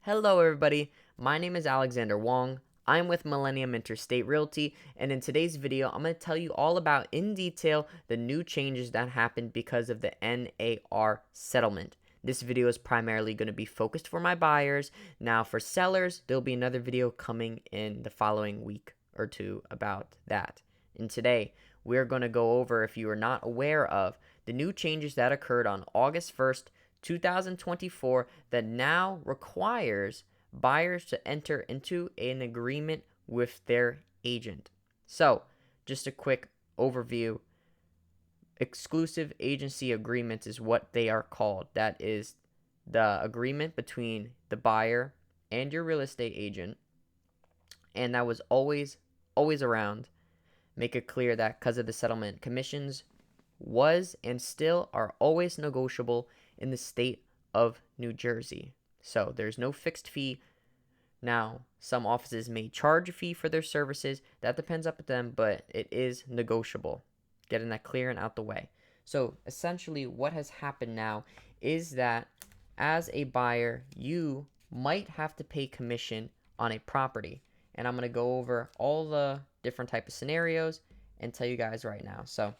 Hello, everybody. My name is Alexander Wong. I'm with Millennium Interstate Realty, and in today's video, I'm going to tell you all about in detail the new changes that happened because of the NAR settlement. This video is primarily going to be focused for my buyers. Now, for sellers, there'll be another video coming in the following week or two about that. And today, we're going to go over, if you are not aware of, the new changes that occurred on August 1st, 2024 that now requires buyers to enter into an agreement with their agent. So, just a quick overview. Exclusive agency agreements is what they are called. That is the agreement between the buyer and your real estate agent. And that was always around. Make it clear that because of the settlement, commissions was and still are always negotiable in the state of New Jersey. So there's no fixed fee. Now, some offices may charge a fee for their services. That depends up to them, but it is negotiable. Getting that clear and out the way. So essentially what has happened now is that as a buyer, you might have to pay commission on a property. And I'm going to go over all the different type of scenarios and tell you guys right now. So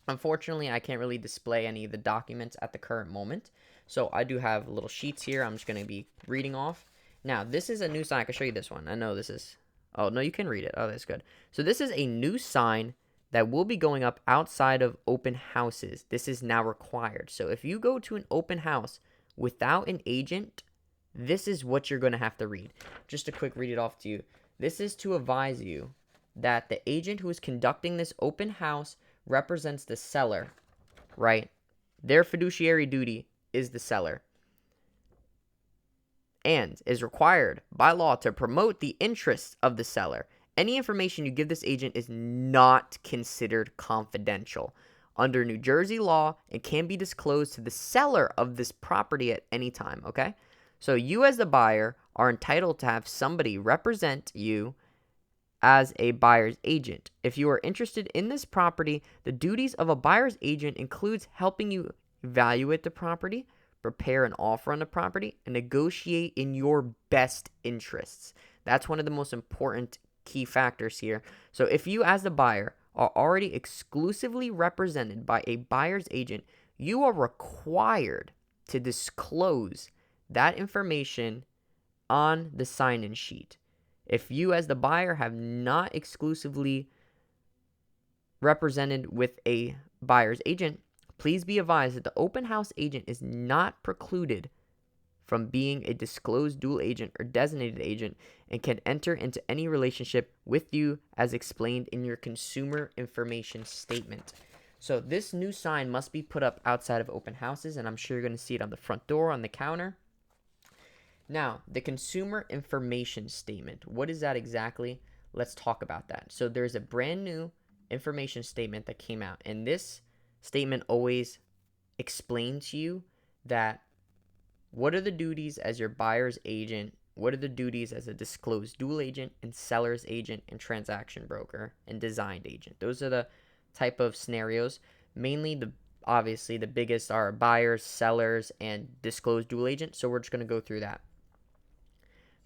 unfortunately, I can't really display any of the documents at the current moment. So I do have little sheets here I'm just going to be reading off. Now, this is a new sign. I can show you this one. I know this is... Oh, no, you can read it. Oh, that's good. So this is a new sign that will be going up outside of open houses. This is now required. So if you go to an open house without an agent, this is what you're going to have to read. Just a quick read it off to you. This is to advise you that the agent who is conducting this open house represents the seller, right? Their fiduciary duty is the seller and is required by law to promote the interests of the seller. Any information you give this agent is not considered confidential under New Jersey law and can be disclosed to the seller of this property at any time, okay? So you as the buyer are entitled to have somebody represent you as a buyer's agent. If you are interested in this property, the duties of a buyer's agent includes helping you evaluate the property, prepare an offer on the property, and negotiate in your best interests. That's one of the most important key factors here. So if you as the buyer are already exclusively represented by a buyer's agent, you are required to disclose that information on the sign-in sheet. If you as the buyer have not exclusively represented with a buyer's agent, please be advised that the open house agent is not precluded from being a disclosed dual agent or designated agent and can enter into any relationship with you as explained in your consumer information statement. So this new sign must be put up outside of open houses, and I'm sure you're going to see it on the front door, on the counter. Now, the consumer information statement, what is that exactly? Let's talk about that. So there's a brand new information statement that came out, and this statement always explains to you that what are the duties as your buyer's agent, what are the duties as a disclosed dual agent and seller's agent and transaction broker and designed agent. Those are the type of scenarios. Mainly, obviously, the biggest are buyers, sellers, and disclosed dual agent. So we're just going to go through that.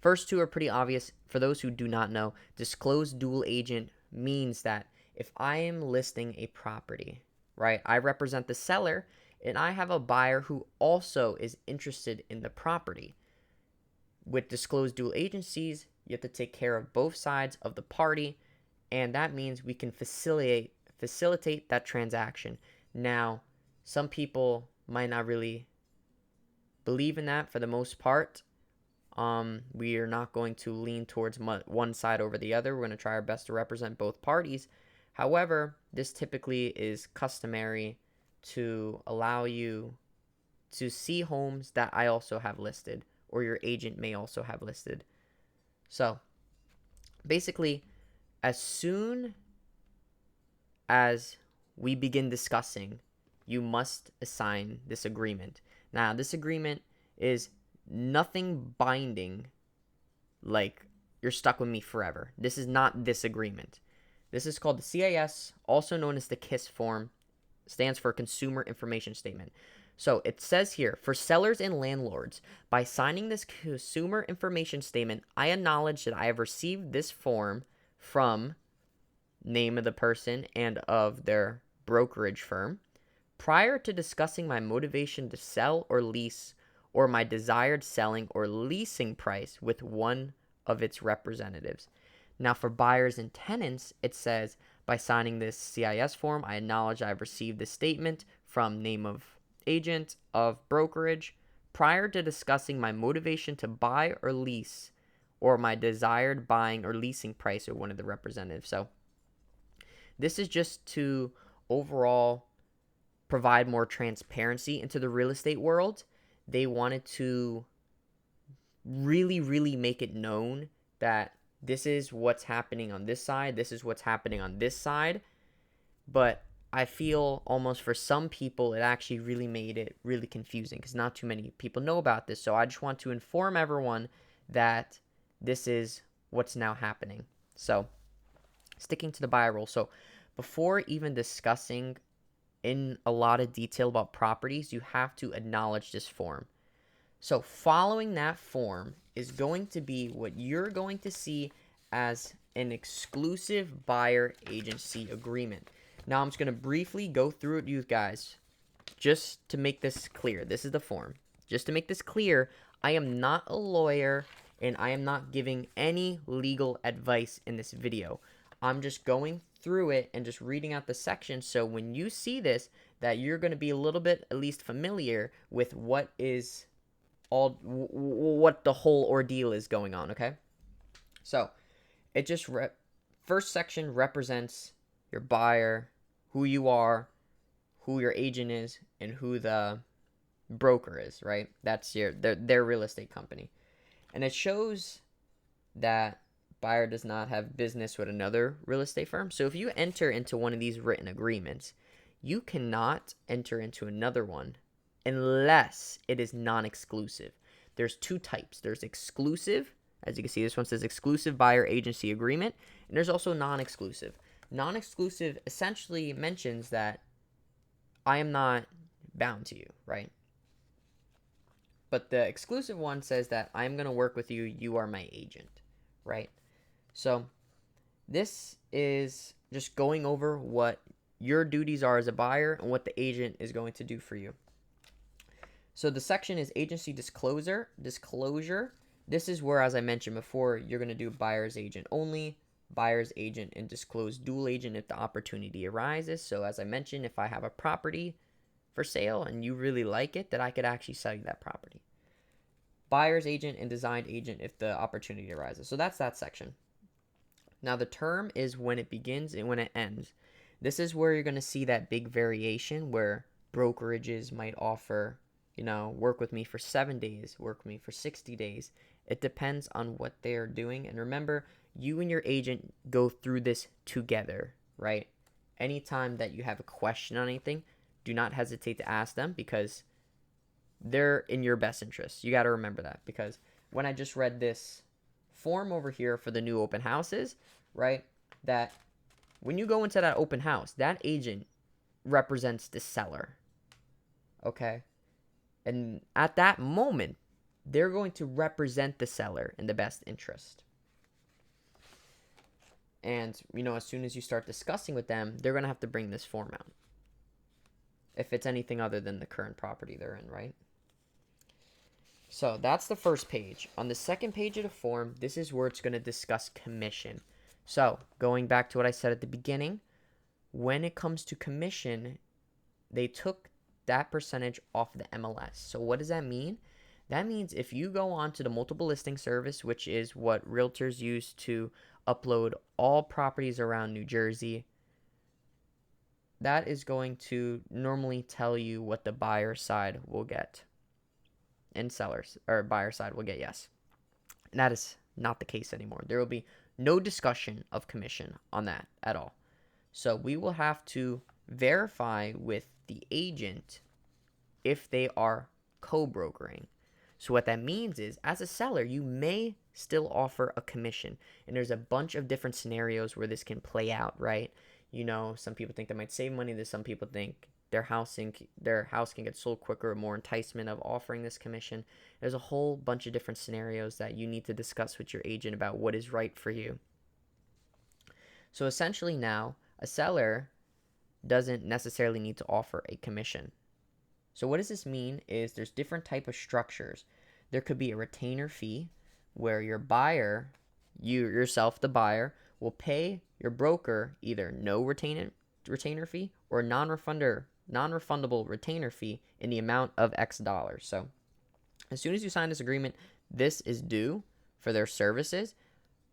First two are pretty obvious. For those who do not know, disclosed dual agent means that if I am listing a property, right, I represent the seller and I have a buyer who also is interested in the property. With disclosed dual agencies, you have to take care of both sides of the party, and that means we can facilitate that transaction. Now, some people might not really believe in that for the most part. We are not going to lean towards one side over the other. We're going to try our best to represent both parties. However, this typically is customary to allow you to see homes that I also have listed or your agent may also have listed. So basically, as soon as we begin discussing, you must assign this agreement. Now, this agreement is nothing binding, like you're stuck with me forever. This is not this agreement. This is called the CIS, also known as the KISS form, stands for Consumer Information Statement. So it says here, for sellers and landlords, by signing this consumer information statement, I acknowledge that I have received this form from name of the person and of their brokerage firm prior to discussing my motivation to sell or lease or my desired selling or leasing price with one of its representatives. Now, for buyers and tenants, it says, by signing this CIS form, I acknowledge I've received this statement from name of agent of brokerage prior to discussing my motivation to buy or lease or my desired buying or leasing price with one of the representatives. So this is just to overall provide more transparency into the real estate world. They wanted to really, really make it known that this is what's happening on this side, this is what's happening on this side. But I feel almost for some people, it actually really made it really confusing because not too many people know about this. So I just want to inform everyone that this is what's now happening. So sticking to the buyer rule. So before even discussing in a lot of detail about properties, you have to acknowledge this form. So following that form is going to be what you're going to see as an exclusive buyer agency agreement. Now I'm just going to briefly go through it, you guys, just to make this clear. This is the form. Just to make this clear, I am not a lawyer and I am not giving any legal advice in this video. I'm just going through it and just reading out the section, so when you see this, that you're going to be a little bit at least familiar with what the whole ordeal is going on. Okay, so it just first section represents your buyer, who you are, who your agent is, and who the broker is, right? That's their real estate company. And it shows that buyer does not have business with another real estate firm. So if you enter into one of these written agreements, you cannot enter into another one unless it is non-exclusive. There's two types. There's exclusive. As you can see, this one says exclusive buyer agency agreement, and there's also non-exclusive. Non-exclusive essentially mentions that I am not bound to you, right? But the exclusive one says that I'm going to work with you. You are my agent, right? So this is just going over what your duties are as a buyer and what the agent is going to do for you. So the section is agency disclosure. This is where, as I mentioned before, you're going to do buyer's agent only, buyer's agent, and disclose dual agent if the opportunity arises. So as I mentioned, if I have a property for sale and you really like it, that I could actually sell you that property. Buyer's agent and designed agent if the opportunity arises. So that's that section. Now the term is when it begins and when it ends. This is where you're going to see that big variation where brokerages might offer, work with me for 7 days, work with me for 60 days. It depends on what they're doing. And remember, you and your agent go through this together, right? Anytime that you have a question on anything, do not hesitate to ask them because they're in your best interest. You got to remember that, because when I just read this form over here for the new open houses, right, that when you go into that open house, that agent represents the seller, okay? And at that moment, they're going to represent the seller in the best interest. And, as soon as you start discussing with them, they're going to have to bring this form out if it's anything other than the current property they're in, right? So that's the first page. On the second page of the form, this is where it's going to discuss commission. So going back to what I said at the beginning, when it comes to commission, they took that percentage off the MLS. So what does that mean? That means if you go on to the multiple listing service, which is what realtors use to upload all properties around New Jersey, that is going to normally tell you what the buyer side will get. And sellers or buyer side will get yes. And that is not the case anymore. There will be no discussion of commission on that at all. So we will have to verify with the agent if they are co-brokering. So what that means is, as a seller, you may still offer a commission. And there's a bunch of different scenarios where this can play out, right? Some people think they might save money. There's some people think their house can get sold quicker, more enticement of offering this commission. There's a whole bunch of different scenarios that you need to discuss with your agent about what is right for you. So essentially now, a seller doesn't necessarily need to offer a commission. So what does this mean is there's different type of structures. There could be a retainer fee where your buyer, you yourself, the buyer, will pay your broker either no retainer fee or non-refundable retainer fee in the amount of X dollars. So as soon as you sign this agreement, this is due for their services.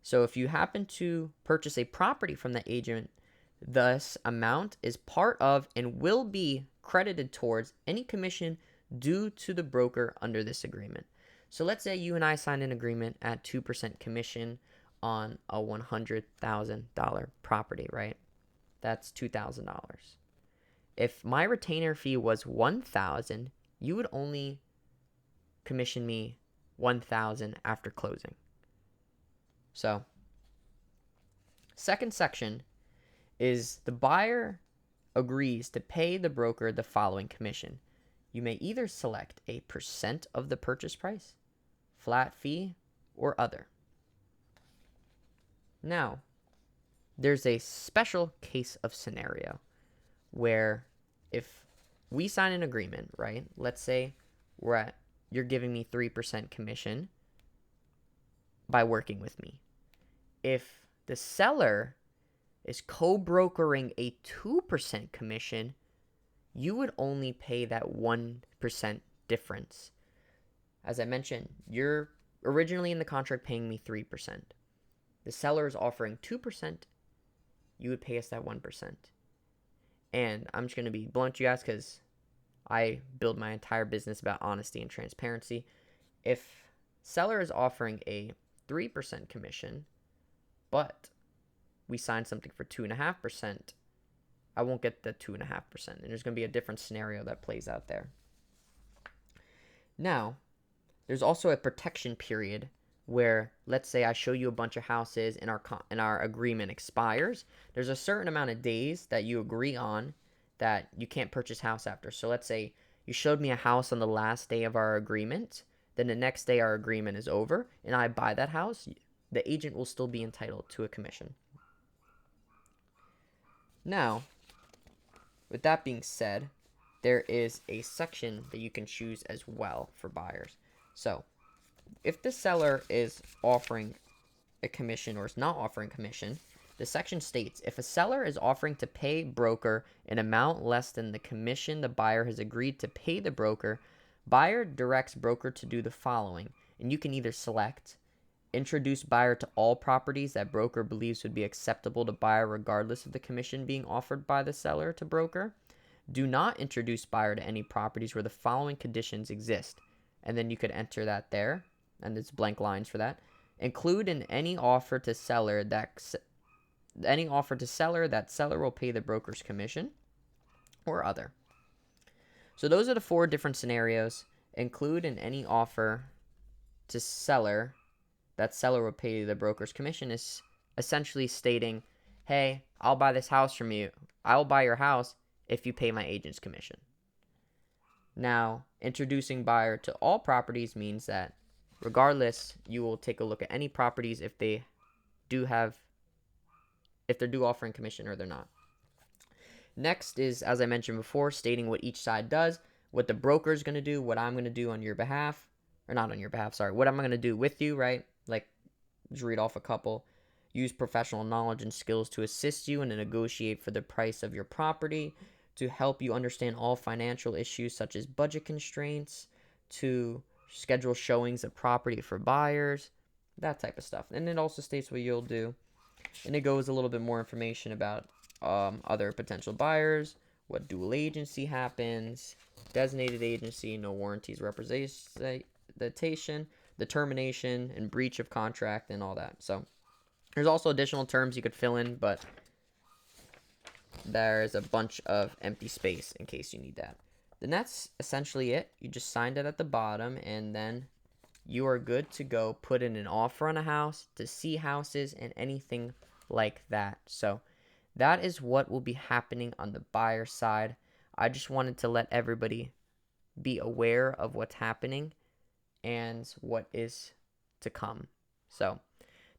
So if you happen to purchase a property from the agent, this amount is part of and will be credited towards any commission due to the broker under this agreement. So let's say you and I signed an agreement at 2% commission on a $100,000 property, right? That's $2,000. If my retainer fee was $1,000, you would only commission me $1,000 after closing. So, second section is the buyer agrees to pay the broker the following commission. You may either select a percent of the purchase price, flat fee, or other. Now, there's a special case of scenario where if we sign an agreement, right? Let's say you're giving me 3% commission by working with me. If the seller is co-brokering a 2% commission, you would only pay that 1% difference. As I mentioned, you're originally in the contract paying me 3%. The seller is offering 2%, you would pay us that 1%. And I'm just going to be blunt to you guys because I build my entire business about honesty and transparency. If seller is offering a 3% commission, but we sign something for 2.5%, I won't get the 2.5%. And there's going to be a different scenario that plays out there. Now, there's also a protection period where, let's say I show you a bunch of houses and our agreement expires. There's a certain amount of days that you agree on that you can't purchase house after. So let's say you showed me a house on the last day of our agreement. Then the next day our agreement is over and I buy that house. The agent will still be entitled to a commission. Now, with that being said, there is a section that you can choose as well for buyers. So, if the seller is offering a commission or is not offering commission, the section states, if a seller is offering to pay broker an amount less than the commission the buyer has agreed to pay the broker, buyer directs broker to do the following. And you can either select introduce buyer to all properties that broker believes would be acceptable to buyer regardless of the commission being offered by the seller to broker. Do not introduce buyer to any properties where the following conditions exist. And then you could enter that there, and there's blank lines for that. Include in any offer to seller that seller will pay the broker's commission or other. So those are the 4 different scenarios. Include in any offer to seller that seller will pay the broker's commission is essentially stating, hey, I'll buy this house from you. I'll buy your house if you pay my agent's commission. Now, introducing buyer to all properties means that regardless, you will take a look at any properties if they're offering commission or they're not. Next is, as I mentioned before, stating what each side does, what the broker is going to do, what I'm going to do on your behalf, or not on your behalf, sorry, what I'm going to do with you, right? Like, just read off a couple. Use professional knowledge and skills to assist you and to negotiate for the price of your property, to help you understand all financial issues such as budget constraints, to schedule showings of property for buyers, that type of stuff. And it also states what you'll do. And it goes a little bit more information about other potential buyers, what dual agency happens, designated agency, no warranties, representation, the termination and breach of contract, and all that. So there's also additional terms you could fill in, but there's a bunch of empty space in case you need that. Then that's essentially it. You just signed it at the bottom, and then you are good to go put in an offer on a house, to see houses, and anything like that. So that is what will be happening on the buyer side. I just wanted to let everybody be aware of what's happening and what is to come. So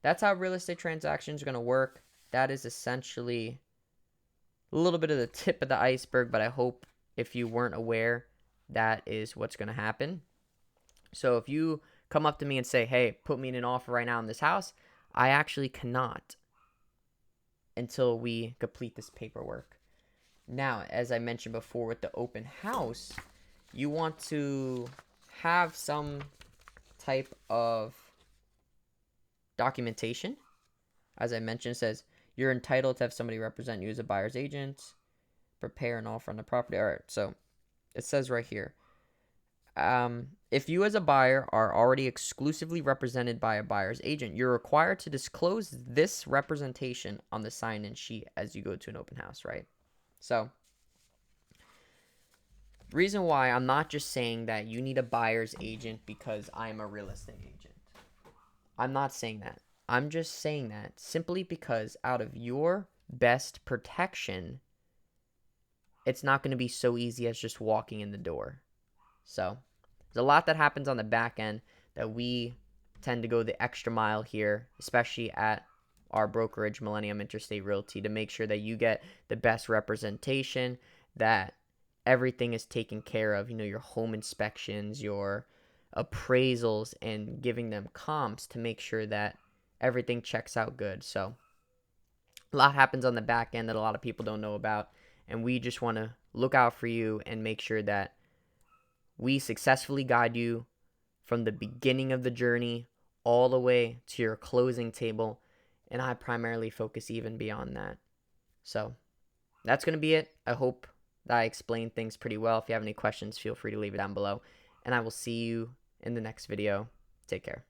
that's how real estate transactions are going to work. That is essentially a little bit of the tip of the iceberg, but I hope if you weren't aware, that is what's going to happen. So if you come up to me and say, hey, put me in an offer right now on this house, I actually cannot until we complete this paperwork. Now, as I mentioned before with the open house, you want to have some type of documentation. As I mentioned, it says you're entitled to have somebody represent you as a buyer's agent, prepare an offer on the property. All right, so it says right here, if you as a buyer are already exclusively represented by a buyer's agent, you're required to disclose this representation on the sign-in sheet as you go to an open house, right? So reason why I'm not just saying that you need a buyer's agent because I'm a real estate agent. I'm not saying that. I'm just saying that simply because out of your best protection, it's not going to be so easy as just walking in the door. So there's a lot that happens on the back end that we tend to go the extra mile here, especially at our brokerage, Millennium Interstate Realty, to make sure that you get the best representation, that everything is taken care of, your home inspections, your appraisals, and giving them comps to make sure that everything checks out good. So a lot happens on the back end that a lot of people don't know about, and we just want to look out for you and make sure that we successfully guide you from the beginning of the journey all the way to your closing table, and I primarily focus even beyond that. So that's going to be it. I hope that I explained things pretty well. If you have any questions, feel free to leave it down below, and I will see you in the next video. Take care.